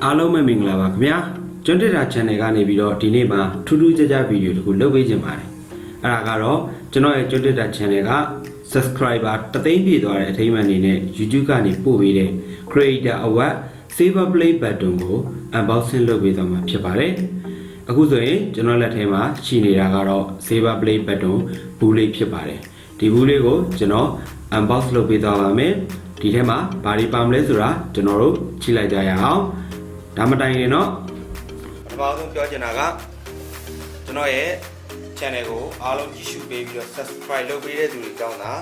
အားလုံးပဲမင်္ဂလာပါခင်ဗျာကျွန်းတက်တာ channel ကနေပြီးတော့ဒီနေ့မှာထူးထူးခြားခြားဗီဒီယိုတစ်ခုလုပ်ပေးခြင်းပါတယ်အဲ့ဒါကတော့ကျွန်တော်ရဲ့ကျွန်းတက်တာ channel က subscriber တသိန်းပြည့်သွားတဲ့အထိမ်းအမှန်အနေနဲ့ YouTube ကနေပို့ပေးတဲ့ Creator Award Saver Play Button ကို unboxing လုပ်ပေးသွားမှာဖြစ်ပါတယ်အခုဆိုရင်ကျွန်တော်လက်ထဲမှာရှိနေတာကတော့ Saver Play Button ဘူးလေးဖြစ်ပါတယ်ဒီဘူးလေးကိုကျွန်တော် unbox လုပ်ပေးသွားပါမယ်ဒီထဲမှာဘာတွေပါမလဲဆိုတာကျွန်တော်တို့ကြည့်လိုက်ကြရအောင်ဒါမှတိုင်ရင်တော့ပထမဆုံးပြောချင်တာကကျွန်တော်ရဲ့ channel ကိုအားလုံးကြည့်ရှုပေးပြီးတော့ subscribe လုပ်ပေးတဲ့သူတွေကြောင့်ဒါ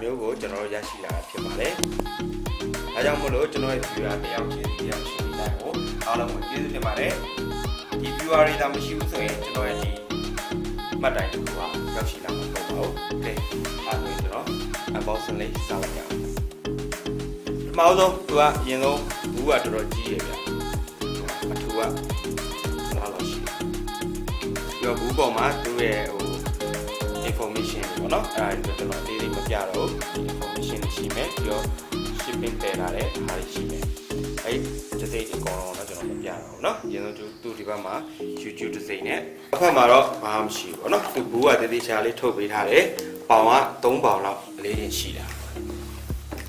မျိုးကိုကျွန်တော်တို့ရရှိလာတာဖြစ်ပါတယ်။ဒါကြောင့်မို့လို့ကျွန်တော်ရဲ့ viewer တယောက်ချင်းဒီရောက်ရှိတဲ့ကိုအားလုံးကိုကျေးဇူးတင်ပါတယ်။ဒီ viewer တွေဒါမရှိဘူးဆိုရင်ကျွန်တော်ရဲ့ဒီမှတ်တိုင်တစ်ခုကရောက်ရှိလာမှာမဟုတ်ပါဘူး။ Okay အားလုံးကျွန်တော် unboxing လေးစလုပ်ရအောင်။ပထမဆုံးသူကအရင်ဆုံးဘူးကတော်တော်ကြီးရဗျ။အထူးကတော့ရှိပြီးတော့ဘူးပေါ်မှာသူ့ရဲ့information ပေါ့နော်အဲ့ဒါကျွန်တော်အသေးသေးမပြတော့ information ရှိမယ်ပြီးတော့ shipping တည်လာတဲ့အားရှိမယ်အဲ့ဒီစိတ်အကောင်တော့ကျွန်တော်မပြတော့ဘူးเนาะအရင်ဆုံးသူဒီဘက်မှာ YouTube တစ်စိတ်နဲ့အဖက်မှာတော့ဘာမှမရှိဘူးเนาะသူဘူးကတည်ချာလေးထုတ်ပေးထားတယ်ပေါင်က3ပေါင်လောက်အလေးချင်းရှိတာ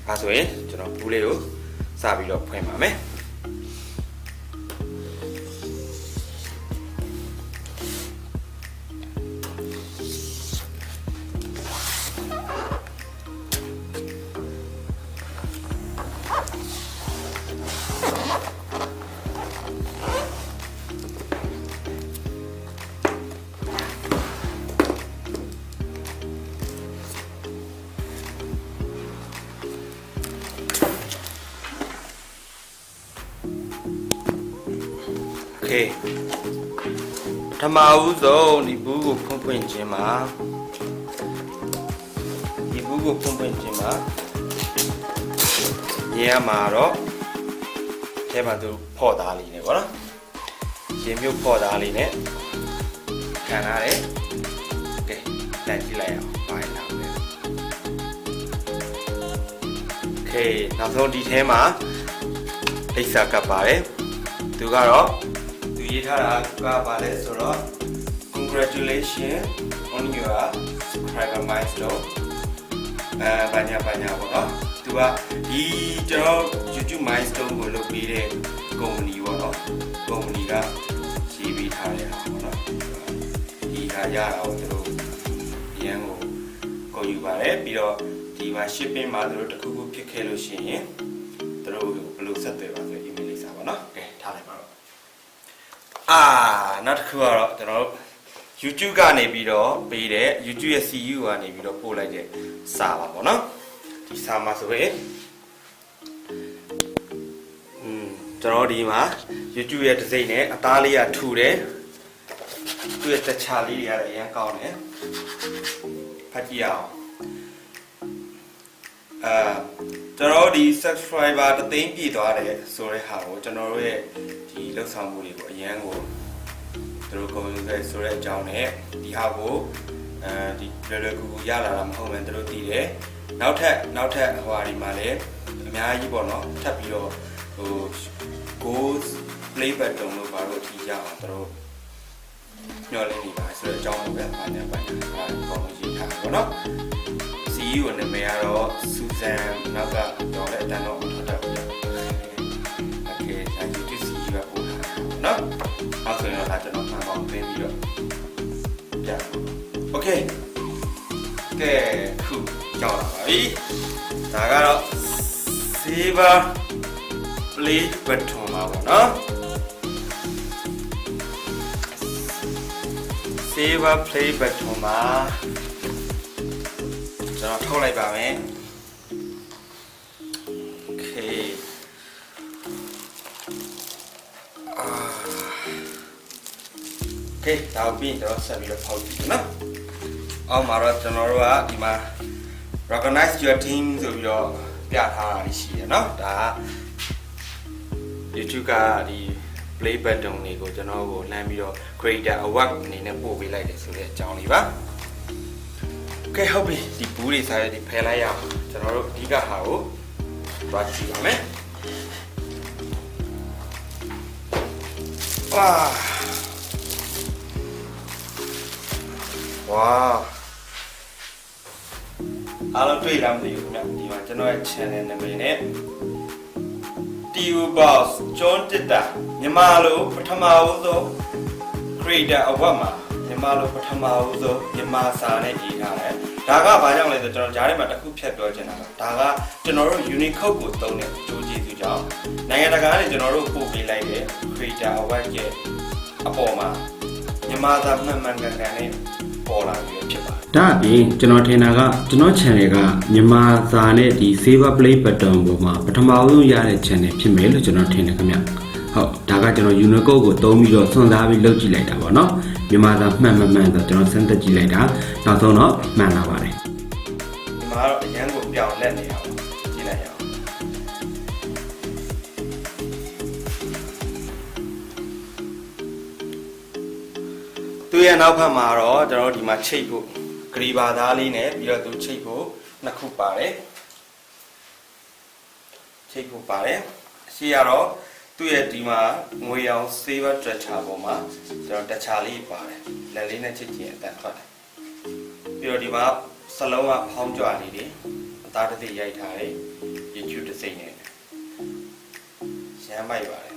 အဲဆိုရင်ကျွန်တော်ဘူးလေးကိုစပြီးတော့ဖွင့်ပါမယ်Okay ပထမဦးဆုံးဒီဘူးကိုဖွင့်ခြင်းမှာမြင်ရမှာတော့အဲမှာသူဖော့သားလေးနဲ့ပေါ့နော်ရေမြုပ်ဖော့သားလေးနဲ့ခံရတယ်ကဲတက်ကြည့်လိုက်အောင်ပိုင်းလာမယ်โอเคနောက်ဆုံးဒီထဲမှာလိပ်စာကပ်ပါတယ်သူကတော့သူရေးထားတာကပါလဲဆိုတော့ Congratulations on your subscriber milestone ဘာညာပေါ့နော်သူကဒီကျွန်တော် YouTube milestone ကိုလုပ်ပြီးတဲ့ကုမ္ပဏီပေါ့နော်ကုမ္ပဏီကရေးပြီးထားတဲ့ဟာပေါ့နော်ဒီဟာရတာကိုသူတို့ရန်ကိုကုန်ယူပါတယ်ပြီးတော့ဒီမှာ shipping မှာသူတို့တခုခုဖြစ်ခဲ့လို့ရှိရင်သူတို့ဘယ်လိုဆက်သွယ်ပါဆို email လေးစာပါနော်ကဲထားလိုက်ပါတော့နောက်တစ်ခုကတော့ကျွန်တော်တို့ YouTube ကနေပြီးတော့ပေးတဲ့ YouTube ရဲ့ CU ကနေပြီးတော့ပို့လိုက်တဲ့စာပါပေါ့နော်ဒီစာမှာဆိုရင်ကျွန်တော်ဒီမှာ YouTube ရဲ့တစ်စိမ့်နဲ့အသားလေးကထူတယ်သူ့ရဲ့တခြားလေးတွေကတော့အရင်ကောင်းတယ်ဖတ်ကြည့်အောင်ကျွန်တော်ဒီ subscriber တသိန်းပြည့်သွားတယ်ဆိုတဲ့ဟာကိုကျွန်တော်တို့ရဲ့ဒီလောက်ဆောင်မှုတွေကိုအရင်ကိုသူတို့ကုန်ယူခဲ့ဆိုတဲ့အကြောင်းနဲ့ဒီဟာကိုဒီလွယ်ကူကူရလာတာမဟုတ်ဘူးသူတို့သိတယ်နောက်ထပ်ဟိုဟာဒီမှာလည်းအများကြီးပေါ့နော်ထပ်ပြီးတော့ဟို go play button လို့ပါလို့ထီကြအောင်သူတို့ညှော်လင်းနေပါဆိုတဲ့အကြောင်းကိုပဲဘာညာကောင်းရေးထားပါတော့ CEO နာမည်ကတော့ Susan နောက်ကတော့လည်းအတန်းတော့ထွက်တော့ဘူး။ Okay အဲဒီ CEO ကပို့ထားတာနော်။အဲ့ဆိုရင်တော့ကျွန်တော်မှန်ကောင်းပြင်ပြီးတော့ပြ။ Okay ကဲခုကြောက်လာပါပြီ။ဒါကတော့ Saver Play Button ပါပေါ့နော်။ Saver Play Button မှာကျွန်တော်ထုတ်လိုက်ပါမယ်โอเคဒါပြီးတော့ဆက်ပြီးတော့ဖောက်ကြည့်နော်အောက်မှာတော့ကျွန်တော်တို့ကဒီမှာ recognize your team ဆိုပြီးတော့ပြထားတာရှိတယ်နော်ဒါ YouTube ကဒီ play button တွေကိုကျွန်တော်ကိုလှမ်းပြီးတော့ creator award အနေနဲ့ပို့ပေးလိုက်တယ်ဆိုတဲ့အကြောင်းလေးပါကဲဟုတ်ပြီဒီဘူးတွေစားရဒီဖယ်လိုက်ရအောင်ကျွန်တော်တို့အဓိကဟာကိုတွားကြည့်ပါမယ် Wow. I'll do it. I'm the channel in a minute. TV boss, John did that. Yamalo, Patamauzo, creator of Wama, Yamalo Patamauzo, Yamasa, and Daga by the John Jarima, who checked Daga, General Unico, don't it, Joji Job. Nayadaga, General Puppy like it, creator of Wake, Apoma, Yamada, Mangani, Pola,ဒါပြင်ကျွန်တော်ထင်တာကကျွန်တော် channel ကမြန်မာစာနဲ့ဒီ Save Play button ပေါ်မှာပထမဆုံးရတဲ့ channel ဖြစ်မယ်လို့ကျွန်တော်ထင်တယ်ခင်ဗျဟုတ်ဒါကကျွန်တော် Unicode ကိုသုံးပြီးတော့စွန့်စားပြီးလုပ်ကြည့်လိုက်တာပေါ့နော်မြန်မာစာမှန်မှန်ဆိုကျွန်တော်စမ်းသပ်ကြည့်လိုက်တာနောက်ဆုံးတော့မှန်လာပါတယ်ဒီမှာတော့အရန်ကိုပြောင်းလက်နေအောင်ကြည့်လိုက်ရအောင်သူရဲ့နောက်ဖက်မှာတော့ကျွန်တော်ဒီမှာချိတ်ဖို့ဂရီဘာသားလေးနဲ့ပြီးတော့သူချိတ်ဖို့နှစ်ခုပါတယ်ချိတ်ဖို့ပါတယ်အရှိရတော့သူ့ရဲ့ဒီမှာငွေရောင် Saver Stretcher ပေါ်မှာကျွန်တော်တခြားလေးပါတယ်လက်လေးနဲ့ချိတ်ချင်အတန်ထွက်တယ်ပြီးတော့ဒီမှာစလုံးကဖောင်းကြွလေးတွေအသားတစ်သိရိုက်ထားတယ် YouTube တစ်စိမ့်နဲ့ရမ်းမိုက်ပါတယ်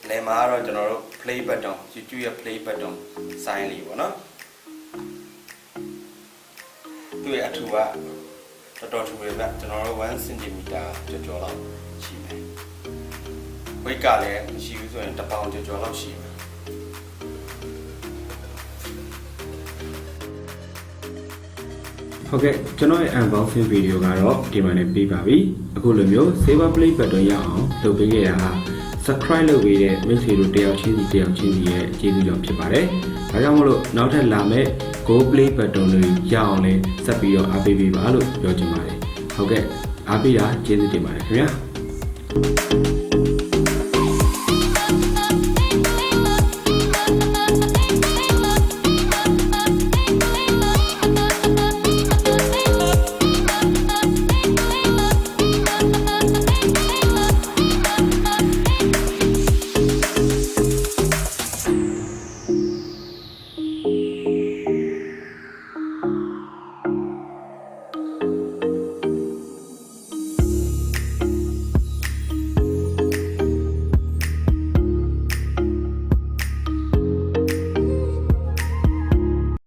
လယ်မှာတော့ကျွန်တော်တို့ play button YouTube ရဲ့ play button ဆိုင်းလေးပေါ့နော်သူ့ရဲ့အထူကတော်ထူပဲဗျကျွန်တော်တို့1 cm ကျော်လောက်ရှိမယ်ဝိတ်ကလည်းမရှိဘူးဆိုရင်1ပေါင်ကျော်လောက်ရှိမယ်ဟုတ်ကဲ့ကျွန်တော်ရဲ့ unboxing video ကတော့ဒီမှာနေပြီးပါပြီအခုလိုမျိုး Saver Play button ရအောင်လုပ်ပေးခဲ့တာ subscribe လုပ်ပေးတဲ့မိတ်ဆွေတို့တယောက်ချင်းစီရဲ့အခြေအနေကြောင့်ဖြစ်ပါတယ်ဒါကြောင့်မလို့နောက်ထပ်လာမယ့် Go Play button တွေရအောင်လဲဆက်ပြီးတော့အားပေးပေးပါလို့ပြောချင်ပါတယ်ဟုတ်ကဲ့အားပေးတာကျေးဇူးတင်ပါတယ်ခင်ဗျာ